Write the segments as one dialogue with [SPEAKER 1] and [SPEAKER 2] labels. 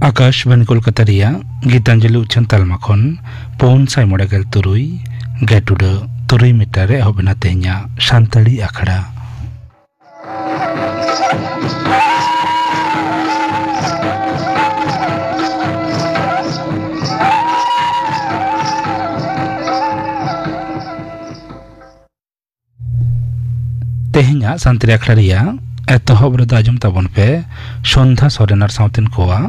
[SPEAKER 1] आकाशवाणी कोलकाता रिया गीतांजलि उच्चन तालमाखन पौन साय मोड़ेगल तुरुई गेटुड तुरुई मीटर एहबना तेहना सानताड़ी आखड़ा तेहना सानताड़ी आखड़ा रिया एतहब रदा आजम ताबन पे सन्ध्या सोरेनार साउतेन कोआ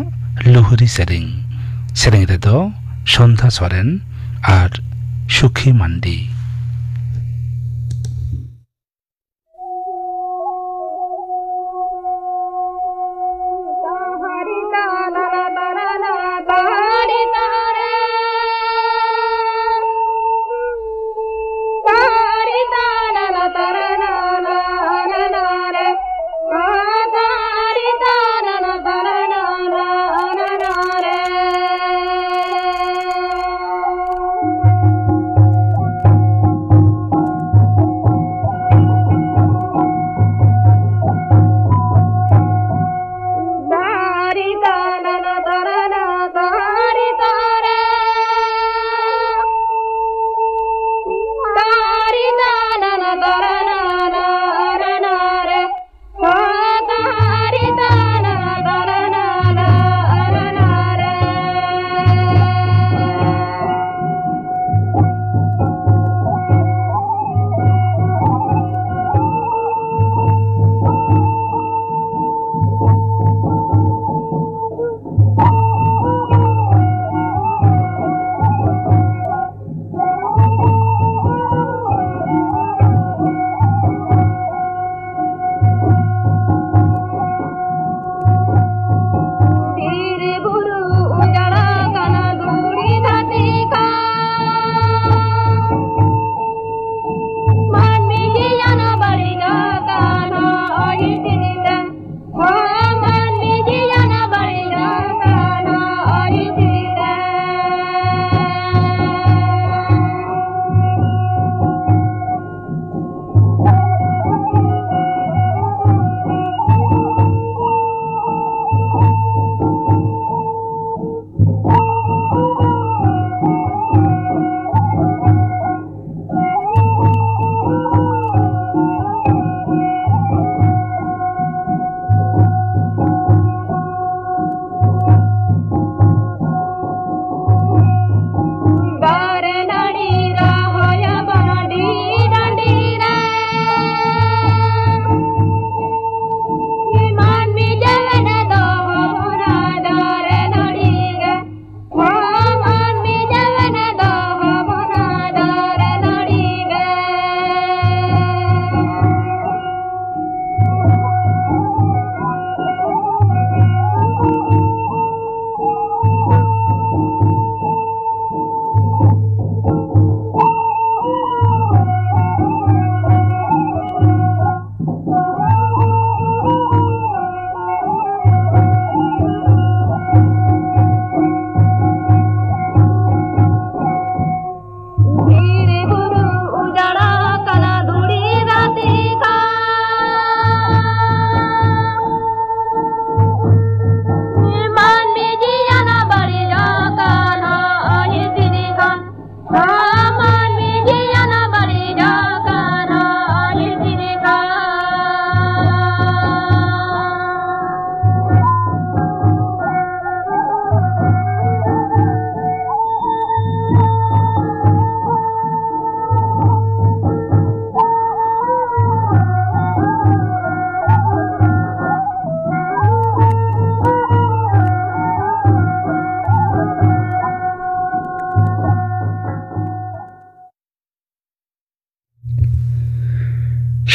[SPEAKER 1] लुहुरी सेरें रेदो सन्ध्या सोरेन और सुखी मांडी।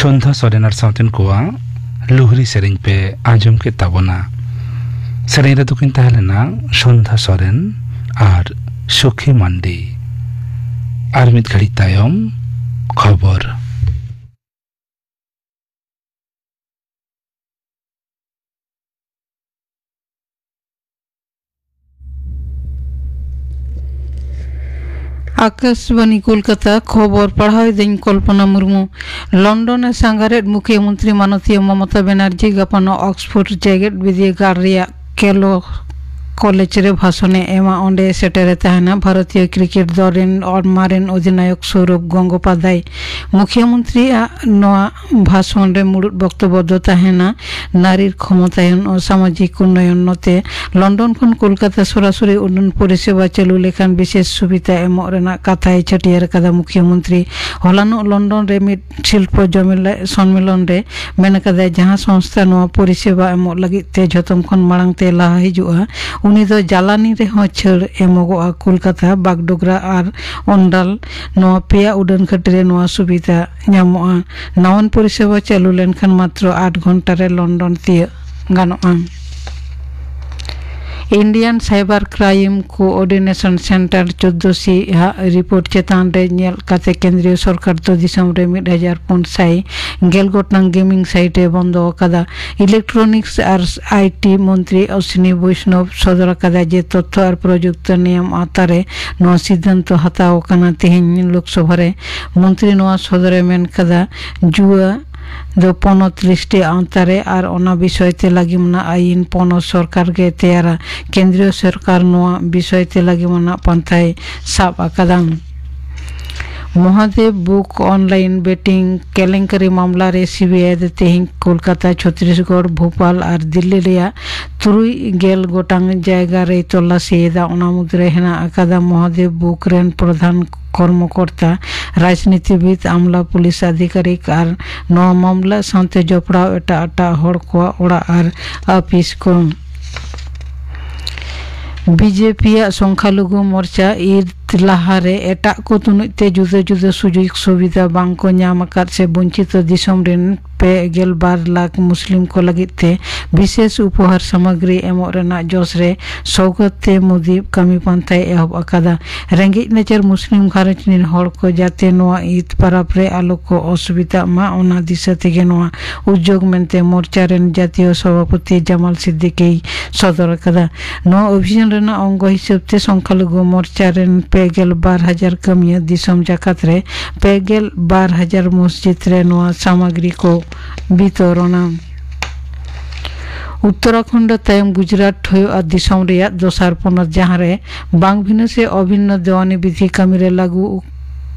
[SPEAKER 1] सन्ध्या सोरेनार साउतेन कोआ लुहुरी सेरें पे आजम के ताबना सेरें रे दुकिन ताहलेना सन्ध्या सोरेन और सुखी मांडी और मित घड़ी तायम खबर।
[SPEAKER 2] आकाशवाणी कोलकाता खबर पढ़ाई दिन कल्पना मुर्मू लंडन सांगारे मुख्यमंत्री माननीय ममता बनर्जी गापानो ऑक्सफोर्ड जेगेट विद्यागार केलो कॉलेज रे भाषण एमा ओंडे सेटेरे तहना भारतीय क्रिकेट दल और मारेन अधिनायक सौरभ गंगोपाध्याय मुख्यमंत्री नोआ भाषण रे मुड़ बक्तव्य दो तहना नारीर क्षमतायन और सामाजिक उन्नयन नते लंडन खन कोलकाता सरासरि उड़ान परिसेवा चालू लेखान विशेष सुविधा एमो रेना कथाय छटियार कदा मुख्यमंत्री हलानो लंडन रे मिड शिल्प सम्मेलन रे मेन कदा जहां संस्था नोआ परिसेवा एमो लगी ते जतम खन मांग ते लाहा हिजुआ उनी दो जालानी रे हो छड़ एमोगोआ कोलकाता बागडोगरा और ओंडाल नोआ पेया उड़ान खटरे नोआ सुविधा ᱧᱟᱢᱚᱜᱼᱟ नावन परिसेवा चालू लेनखान मात्र 8 घंटा रे लंडन तिय गानोआ Indian cyber crime coordination centre 14 report चेतान रे नेल काते केंद्रीय सरकार तो दिसम रे 1500 गेल गोटनां गेमिंग साइट ए बंद कदा इलेक्ट्रॉनिक्स और आईटी मंत्री अश्विनी वैष्णव सदर कदा जे तथ्य और प्रयुक्त नियम आतारे नो सिद्धांत हताओ कना तेहिन लोकसभा रे मंत्री नो सदरे मेन कदा जुआ दो पनत लिस्टे अंतरे और ओना विषय ते लगी मना आईन पनत सरकार के तैयारा केंद्रीय सरकार नोआ विषय ते लगी मना पंथाय साब आकादां महादेव बुक ऑनलाइन बेटिंग केलेंकरी मामला रे सीबीआई दे तेहिं कोलकाता छत्तीसगढ़ भोपाल और दिल्ली रिया 3 गोटांग जायगा रे तलाशी दा ओना मुद्रे हेना आकादा महादेव बुक रेन प्रधान कर्मकर्ता राजनीतिविद आमला पुलिस अधिकारिक और नवा मामला साथे जपड़ाव एटा अटा हड़ को ओड़ा और ऑफिस को बीजेपी संख्यालघु मोर्चा ईद लाहारे एटा को तुनुते जुदा जुदा सुजोग सुविधा बांग को ᱧᱟᱢ आकाद से वंचित दिसम रेन 12 लाख मुस्लिम को लगिते विशेष उपहार सामग्री एमो रेना जोश रे सौगते मोदी कमी पंथाय एहब अकादा रेंगे नेचर मुस्लिम घारज निन हड़ को जाते नोआ ईद परब रे आलो को असुविधा मा ओना दिशा तेगे नोआ उद्योग मेनते मोर्चा रेन जातीय सभापति जमाल सिद्दीकी सदर अकादा नो अभियान रेना अंग हिसाबते संख्यालघु मोर्चा रेन 12,000 कमिया दिसम जाकात रे 12,000 मस्जिद रे नोआ सामग्री को वितरण उत्तराखंड तयम गुजरात हो दिसम रे दोसार पनत जहां रे बांग भिन्न से अभिन्न देवानी विधि कमी रे लागू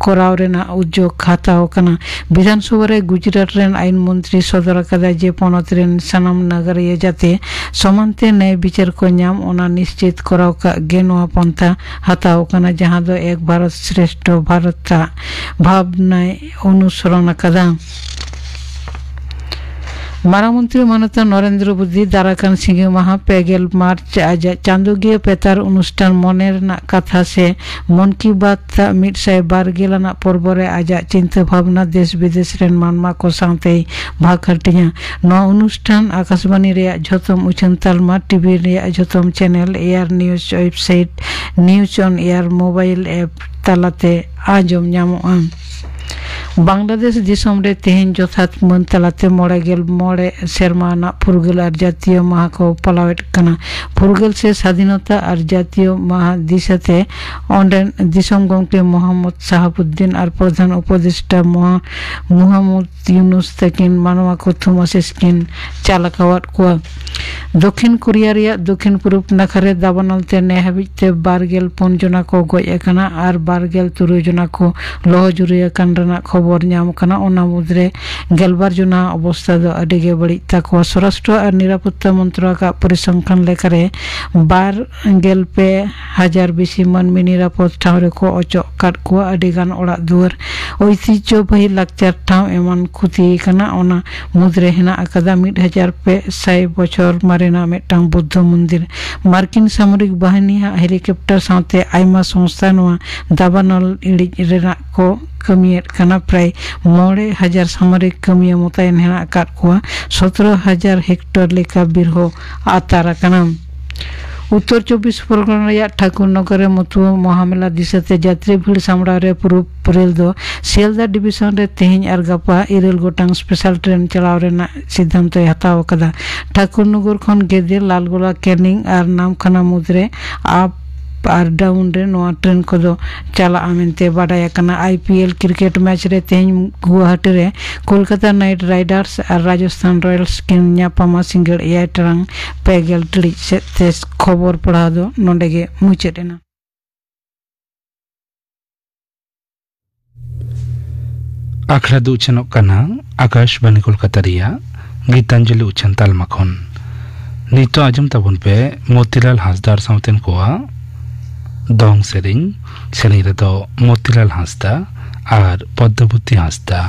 [SPEAKER 2] कराव रेना उद्योग खाताओ कना विधानसभा रे गुजरात रेन आईन मंत्री सदर कदा जे पनत रेन सनम नगर ये जाते समानते न्याय विचार को ᱧᱟᱢ ओना निश्चित कराव का गेनोआ पंथा हताओ कना जहां दो एक भारत श्रेष्ठ भारत भावना अनुसरण कदा मारामंत्री माननीय नरेंद्र मोदी दाराकान सिंह माह 5 मार्च आज चांदोगिया पेतार अनुष्ठान मनेर ना कथा से मन की बात 112 पर्व रे आज चिंता भावना देश विदेश रेन मानमा को साथे भाग हटिया नो अनुष्ठान आकाशवाणी रे झतम उछन तालमा टीवी रे झतम channel Air News website news on air mobile app तालाते आजम ᱧᱟᱢᱚᱜᱼᱟ बांग्लादेश दिसम रे तेहेन जथात मन तलाते 9 सेरमाना फुरगल और जातीय माह को पलावेट कना फुरगल से स्वाधीनता और जातीय माह दिशते ओंडेन दिसम गंके मोहम्मद साहबुद्दीन और प्रधान उपदेष्टा मोहम्मद यूनुस तकिन मानवा को थुमासिसकिन चालकावत को दक्षिण कोरिया रिया दक्षिण पूर्व नाखारे दाबानलते नेहाबिते 12 पुन जना को गय कना और 12 जना को लोह जुरिया कांडना खबर ᱧᱟᱢ कना ओना मुद्रे 12 जना अवस्था दो अडिगे बड़ी तक स्वराष्ट्र और निरापत्ता मंत्रालय का परिसंख्यान लेकरे 12,000 बेसी मानमी निरापद ठाव को अचो काट को अडिगान ओड़ा दुआर ऐतिह्यबाही लाक्चर ठाव एमन खुती कना ओना मुद्रे हेना अकादा 1,500 बछर मारेना मेटांग बुद्ध मंदिर मार्किन सामरिक बाहिनी हेलिकॉप्टर साथे आइमा संस्था नोआ दाबानल इड़ी रेना को कमियत कना प्राय 9,000 सामरिक कमिया मुतायन हेना काट को 17,000 हेक्टर लेका बिरहो आतारा कना उत्तर 24 परगना ठाकुर नगर मतुआ महामेला दिशते यात्री भीड़ सामड़ा रे पूर्व प्रेल दो सेलदा डिविजन रे तेहिं और गपा 9 गोटांग स्पेशल ट्रेन चलाव रेना सिद्धांत हताव कदा ठाकुर नगर खन गेदे लालगोला कैनिंग और नामखाना मुद्रे आप और डाउन रे नोआ ट्रेन को दो चला आमेंते बाडाया कना IPL क्रिकेट मैच रे तेन गुवाहाटी रे कोलकाता नाइट राइडर्स और राजस्थान रॉयल्स के न्यापामा सिंगल 8 टरंग पेगेल टिड़ी से खबर पढ़ा दो नोंडेगे मुचेदेना
[SPEAKER 1] आखड़ा दो उछनों कना आकाशवाणी कोलकाता रिया गीतांजलि उछन तालमा खन नितो आजम ताबुन पे मोतीलाल हांसदार साउतेन कोआ दंग सेरिंग रे दो मोतीलाल हांसदा और पद्मवती हांसदा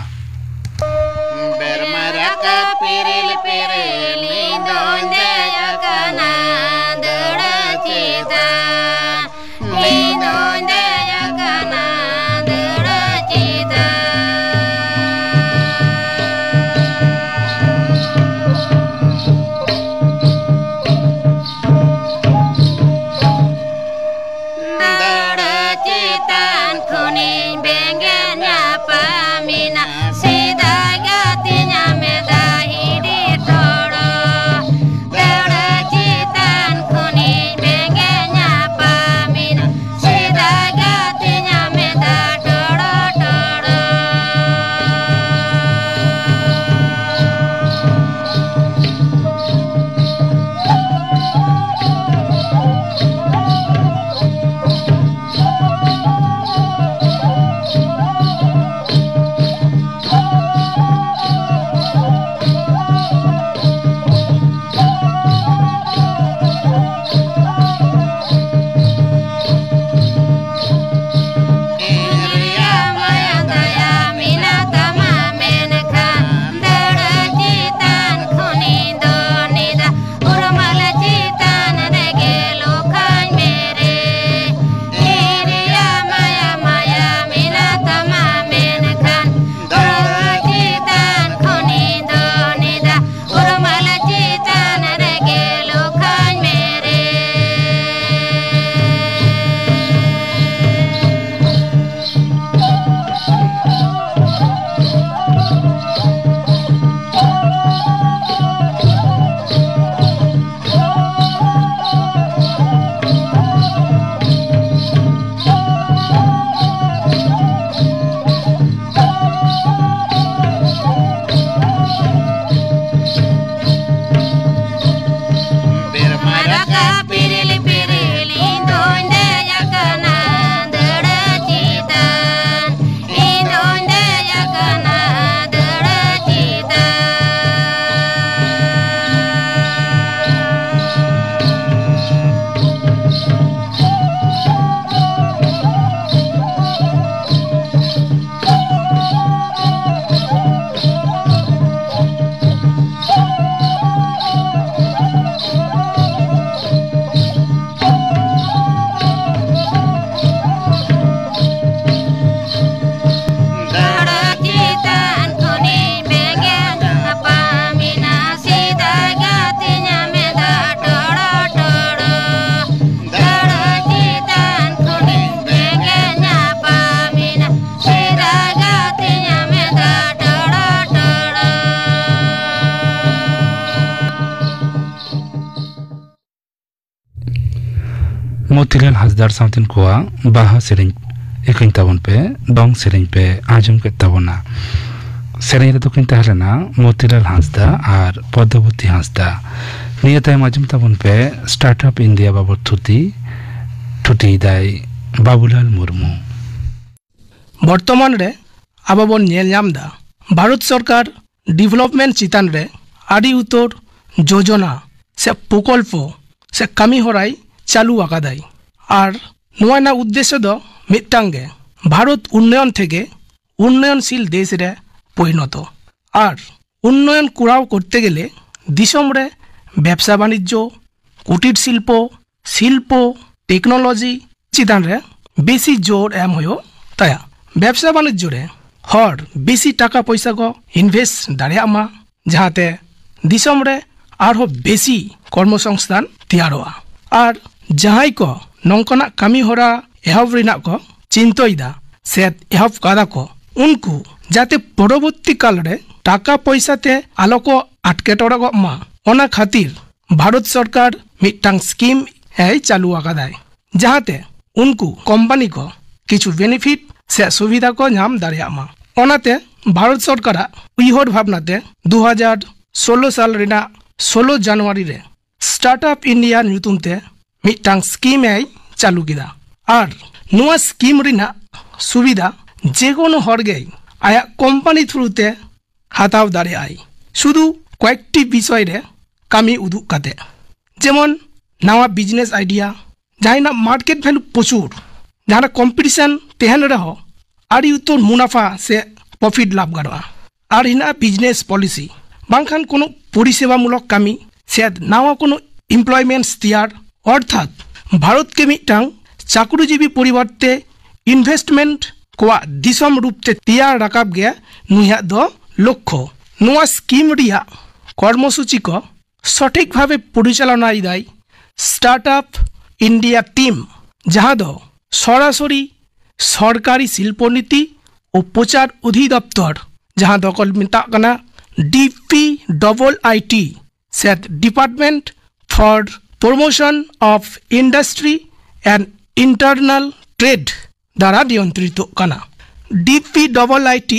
[SPEAKER 1] मोतीलाल हांसदार साउतेन कोआ बाहा सेरिंग एकइन ताबन पे दंग सेरिंग पे आजम के ताबना सेरिंग रे दोकिन ताहलेना मोतीलाल हांसदा और पद्मवती हांसदा निया तायम आजम ताबन पे स्टार्टअप इंडिया बाबत थुटी दाय बाबूलाल मुर्मू
[SPEAKER 3] बर्तमान रे आबो बन नेल नामदा भारत सरकार डेवलपमेंट चितान रे आदि उतर योजना से प्रकल्प से कमी होराई चालू आकादाई और नोआना उद्देश्य दो मिटांगे भारत उन्नयन थेके उन्नयनशील देश रे परिणत और उन्नयन कुराव करते गेले दिसम रे व्यवसा वाणिज्य कुटीर शिल्प टेक्नोलॉजी चितान रे बेसी जोर एम होयो ताया व्यवसा वाणिज्य रे हर बेसी टाका पैसा को इनभेस्ट दाड़ियामा जहाते दिसम रे आरो बेसी कर्मसंस्थान तैयारोआ और जहां को नौकना कमी होरा एहब रिना को चिंतोइदा से एहब कादा को उनको जाते परवर्ती काल रे टाका पैसा ते आलो को आटकेटोड़ा को मा ओना खातिर भारत सरकार मिटांग स्कीम है चालू आकादाय जहाते उनको कंपनी को किछु बेनिफिट से सुविधा को नाम दाड़ेयामा। ओनाते भारत सरकार उइहर भावनाते 2016 साल रेना 16 जनवरी रे स्टार्टअप इंडिया ᱧᱩᱛᱩᱢ मिटांग स्कीम चालू किदा और नुआ स्कीम रिना सुविधा जेकोनो हरगे आया कंपनी थ्रुते हाताव दाड़ेयाय शुधु कयेकटी विषय रे कामी उदुग काते जेमन नवा बिजनेस आइडिया जहां मार्केट भैलू प्रचुर जहां कम्पिटिशन तहन रहो आड़ी उतर मुनाफा से प्रॉफिट लाभ गाड़ा और हिना बिजनेस पॉलिसी बांखान कोनो परिसेवामूलक कामी से नवा कोनो एमप्लयमेंट तैयार अर्थात भारत के मिटांग चाकरिजीवी परिवर्ते इन्वेस्टमेंट को दिसम रूपते तैयार राकाब गया नुया दो लक्ष्य नुआ स्कीम रिया कर्मसूची को सठिक भावे परिचालना दाय स्टार्टअप इंडिया टीम जहां दो सरासरि सरकारी शिल्पनीति और प्रचार अधिदप्तर जहां दो को मिताकना DPIIT से department for promotion of industry and internal trade द्वारा नियंत्रित कना। DPIIT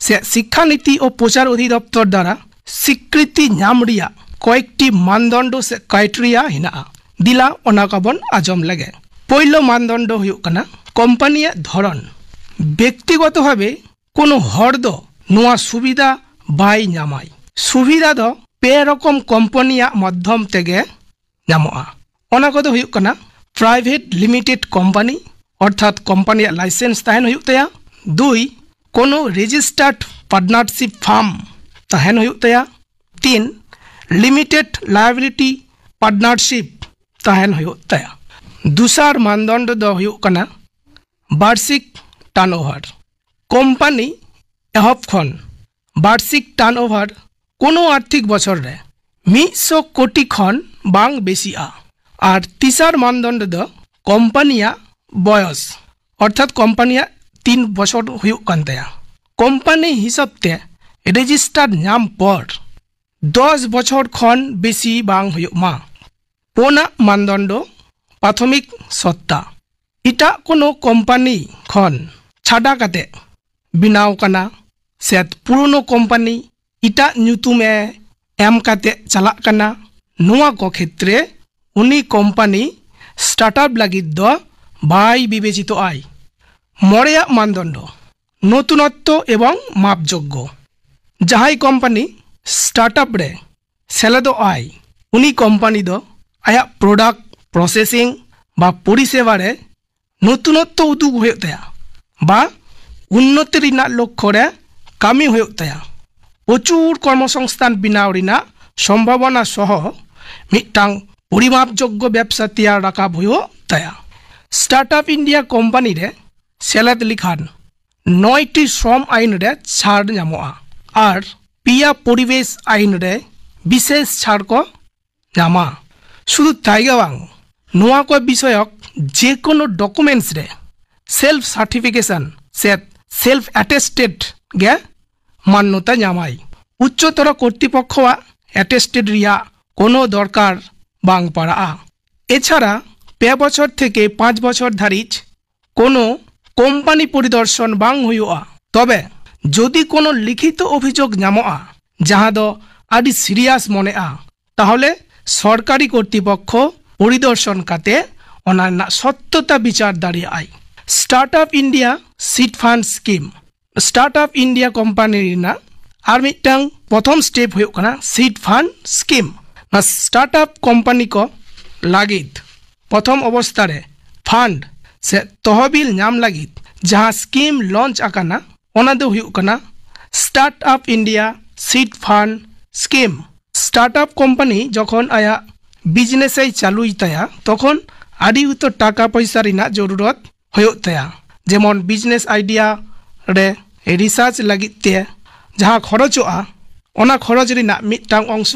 [SPEAKER 3] से शिक्षा नीति और प्रचार अधिदप्तर द्वारा स्वीकृति नाम रिया कयेकटी मानदंड से क्राइटेरिया हिना दिला ओना काबन आजम लगे। पहिलो मानदंड हुयुग कना कंपनी धरन व्यक्तिगत भावे कोनो हर दो नुआ सुविधा बाय नामाय सुविधा दो पे रकम कंपनी माध्यम तेगे नामोआ ओना को दो हुयुग कना प्राइवेट लिमिटेड कंपनी अर्थात कंपनी लाइसेंस तहन हुयुग तया। दुई कोनो रजिस्टर्ड पार्टनरशिप फार्म तहन हुयुग तया। तीन लिमिटेड लायबिलिटी पार्टनरशिप तहन हुयुग तया। दूसर मानदंड दो हुयुग कना वार्षिक टर्नओवर कंपनी एहब खन वार्षिक टर्नओवर कोनो आर्थिक बछर रे 100 कोटी खन बांग बेसिया। और तीसर मानदंड दो कंपनिया बयस अर्थात कंपनिया 3 बछर हुयुग कान तया। कंपनी हिसाबते रेजिस्टार्ड नाम पर 10 बछर खन बेसी बांग हुयुग मा। पोना मानदंड प्राथमिक सत्ता इटा कोनो कंपनी खन छाड़ा काते बिनाव कना से पुरानो कंपनी इटा ᱧᱩᱛᱩᱢ एम काते चला कना नुआ को क्षेत्रे उनी कंपनी स्टार्टअप लगित दो बाय विवेचित आय। मरेया मानदंड नतुनत्व एवं मापयोग्य जहाई कंपनी स्टार्टअप रे सेलेदो आय उनी कंपनी दो आया प्रोडक्ट प्रोसेसिंग बा परिसेवा रे नतुनत्व उदुग हुयुग तया बा उन्नति रिना लक्ष्य रे कामी हुयुग तया। प्रचुर कर्मसंस्थान बिनाव रिना सम्भावना सह मिटांग परिमापयोग्य व्यवसा तैयार राखाब हुयुग तया। स्टार्टअप इंडिया कंपनी रे सेलेद लिखान 9टी श्रम आईन रे छाड़ नामोआ और पिया परिवेश आईन रे विशेष छाड़ को नामा। शुधु ताइगा बांग नुआ को विषयक जेकोनो डॉक्यूमेंट्स रे सेल्फ सर्टिफिकेशन से सेल्फ अटेस्टेड गे मान्यता नामाय। उच्चतर कर्तृपक्षवा अटेस्टेड रिया कोनो दरकार बांग पड़ा। एछाड़ा 5 बछर थेके 5 बछर धारिज कोनो कोम्पानी परिदर्शन बांग हुयुआ। तबे जदि कोनो लिखित अभियोग नामोआ जहां दो आदि सिरियास मनेआ ताहले सरकारी कर्तृपक्ष परिदर्शन काते ओना सत्यता विचार दाड़ियाय। Startup India seed fund scheme startup India company रिना आर मिटांग प्रथम स्टेप हुयुग कना सीड फंड स्कीम ना स्टार्टअप कंपनी को लागित प्रथम अवस्था रे फंड से तहबिल नाम लागित जहां स्कीम लॉन्च आकाना ओना दो हुयुग कना startup India seed fund scheme. Startup company जखन आया बिजनेस चालू तया तखन आदि उतर टाका पैसा रिना जरूरत हुयुग तया जेमन बिजनेस आइडिया रे रिसार्च लगित ते जहां खरचोआ ओना खरच रिना मिटांग अंश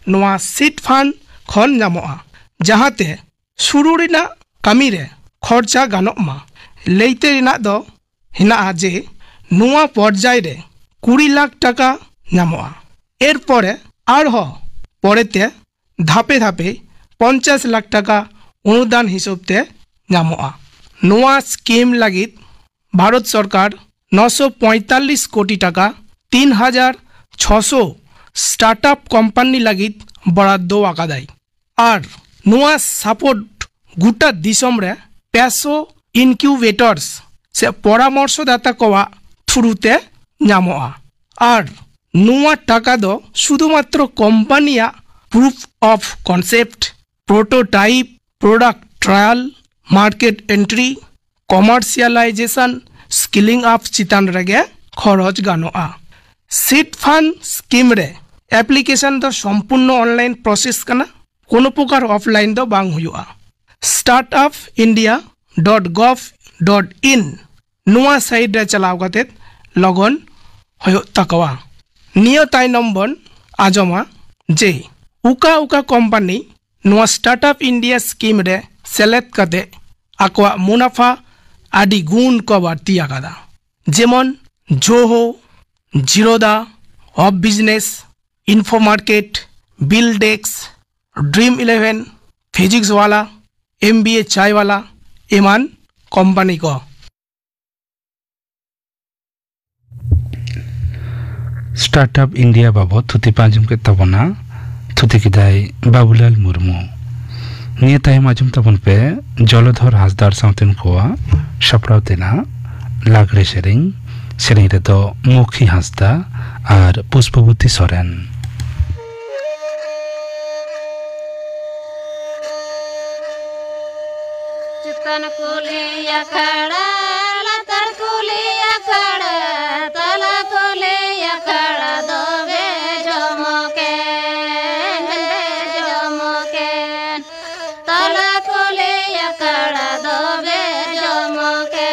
[SPEAKER 3] नोआ सीड फंड खन नामोआ जहाते शुरू रिना कामी रे खर्चा गानोग मा। लेते रिना दो हिना जे नुआ पर्याय रे 20 लाख टाका नामोआ। एर परे आरहो परेते धापे धापे 50 लाख टाका अनुदान हिसाबते ᱧᱟᱢᱚᱜᱼᱟ ᱱᱚᱣᱟ ᱥᱠᱤᱢ ᱞᱟᱹᱜᱤᱫ ᱵᱷᱟᱨᱚᱛ ᱥᱚᱨᱠᱟর 945 কোটি টাকা 3600 স্টার্টআপ কোম্পানি লাগি বরাদ্দ আকাদাই আর নোয়া সাপোর্ট গোটা দিশম রে 500 ইনকিউবেটরস সে পরামর্শদাতা কোয়া থ্রুতে ᱧᱟᱢᱚᱜᱼᱟ আর নোয়া টাকা দ শুধুমাত্র কোম্পানিয়া proof of concept prototype product trial market entry commercialization skilling up চিতান রেগে খরচ গানোয়া সিড ফান্ড স্কিম রে অ্যাপ্লিকেশন দ সম্পূর্ণ অনলাইন প্রসেস কানা কোনো প্রকার অফলাইন দ বাং হুয়ুয়া startupindia.gov.in নোয়া সাইট রে চালাও কাতে লগন হয়ো তাকওয়া নিয় তাই নম্বর আজমা যে উকা উকা কোম্পানি নোয়া স্টার্টআপ ইন্ডিয়া স্কিম রে সেলেক্ট কাতে আকোয়া মুনাফা আদি গুণ কো বাড়তি আকাদা যেমন Zoho Zerodha of business info market বিলডেক্স ড্রিম 11 ফিজিক্সওয়ালা MBA চাইওয়ালা এমান কোম্পানি কো
[SPEAKER 1] स्टार्टअप इंडिया बाबत थुति पांजुम के तबना थुति किदाई बाबूलाल मुर्मू निये ताई माजुम तबन पे जलधर हासदार साउतेन कोआ सप्रावतेना लागरे सेरिंग सेरिंग रे दो मुखी हासदा और पुष्पवती सोरेन
[SPEAKER 4] चितन कुली अखड़ा लतर कुली अखड़ा तला कुली अखड़ा दोवे जमके तला कुली अखड़ा दोवे जमके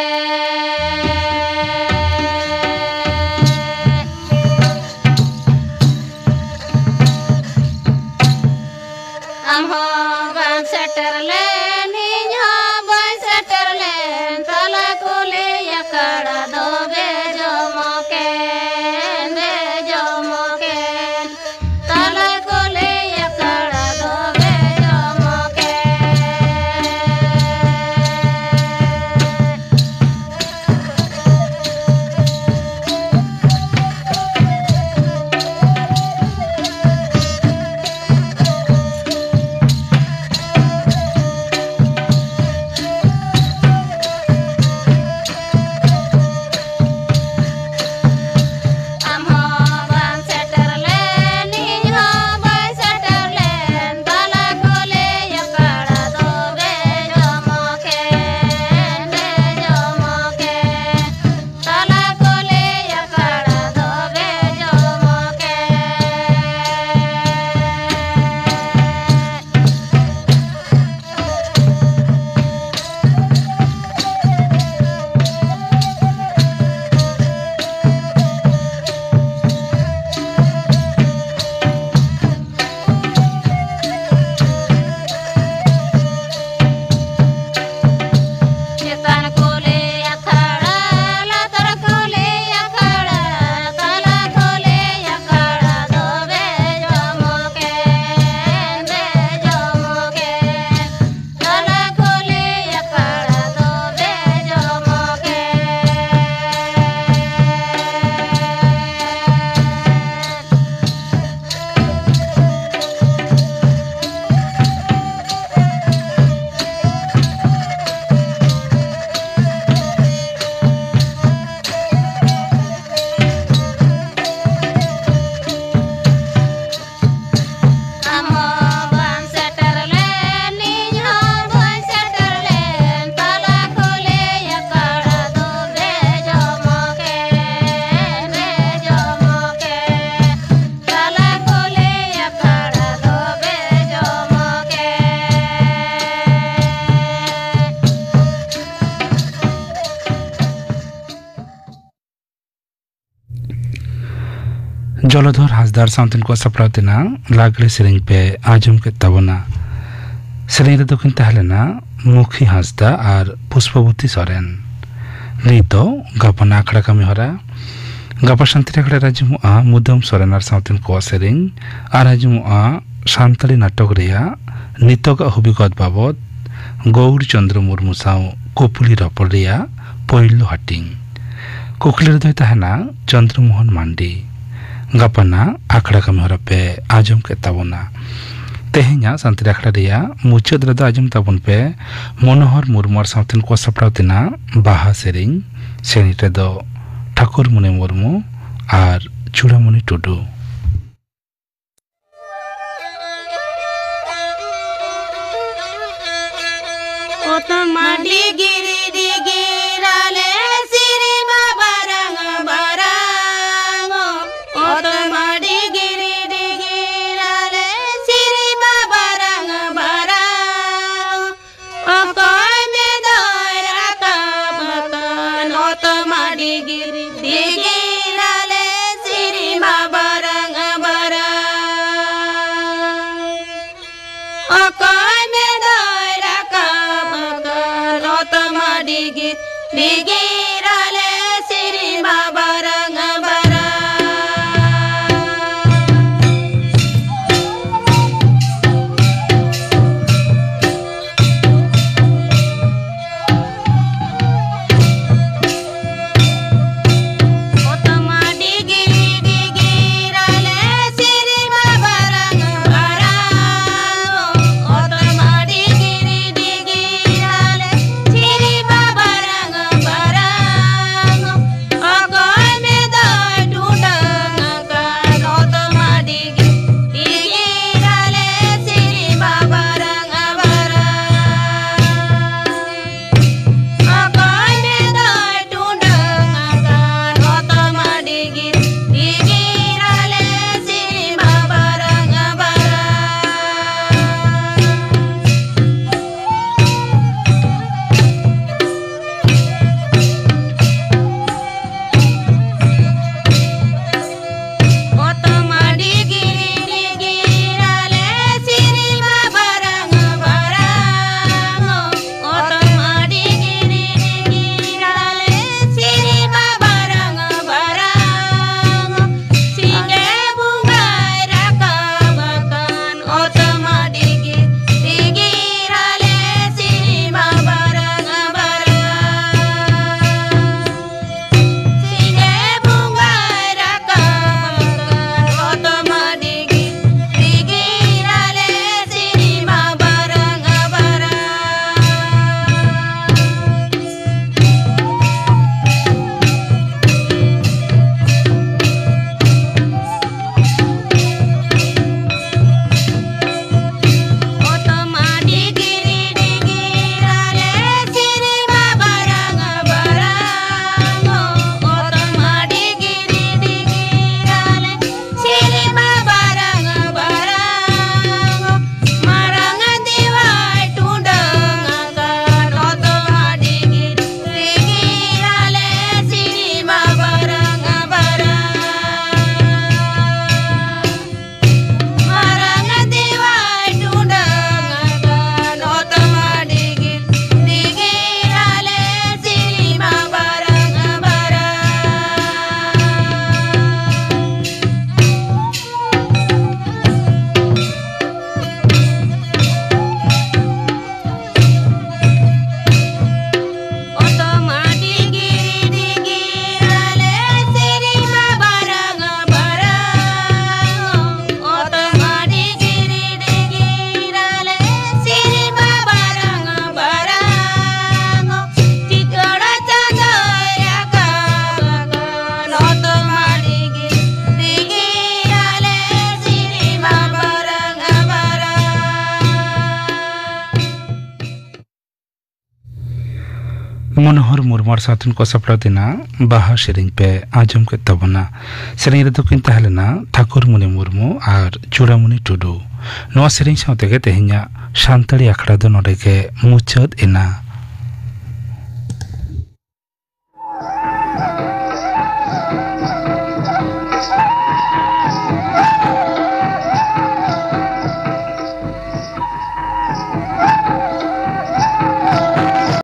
[SPEAKER 4] हम हो बन सेटर ले
[SPEAKER 1] जलधर हासदार साउतेन को सप्रावतेना लागले सेरिंग पे आजम के तबना सेरिंग रे दखिन ताहलेना मुखी हासदा और पुष्पवती सोरेन रीतो गापना आखड़ा कमी हरा गापा शांति आखड़ा राजमु आ मुदम सोरेन और साउतेन को सेरिंग आ राजमु आ शांतली नाटक रेया नितक अभिगत बाबत गौर चंद्र मुर्मू साव कुपली रपड़ रिया पहिलो हाटिंग कुकली रे तहना चंद्रमोहन मांडी गापाना आखड़ा कमी हरा पे आजम के ताबोना तेहेኛ सानताली आखड़ा रिया मुचाद रे आजम ताबोन पे मनोहर मुर्मू सावतेन को सपड़ाव तिना बाहा सेरिंग सेनी रे दो ठाकुर मुनि मुर्मू और चूड़ामणि टुडू मनोहर मुर्मू साथन को सपड़ा दिना बाहा सेरिंग पे आजम के तबना सेरिंग रे किन तहलेना ठाकुर मुनि मुर्मू और चूड़ामणि टुडू नवा सेरिंग सावते के तेहिया सानताली आखड़ा दो नोडे के मुचाद एना।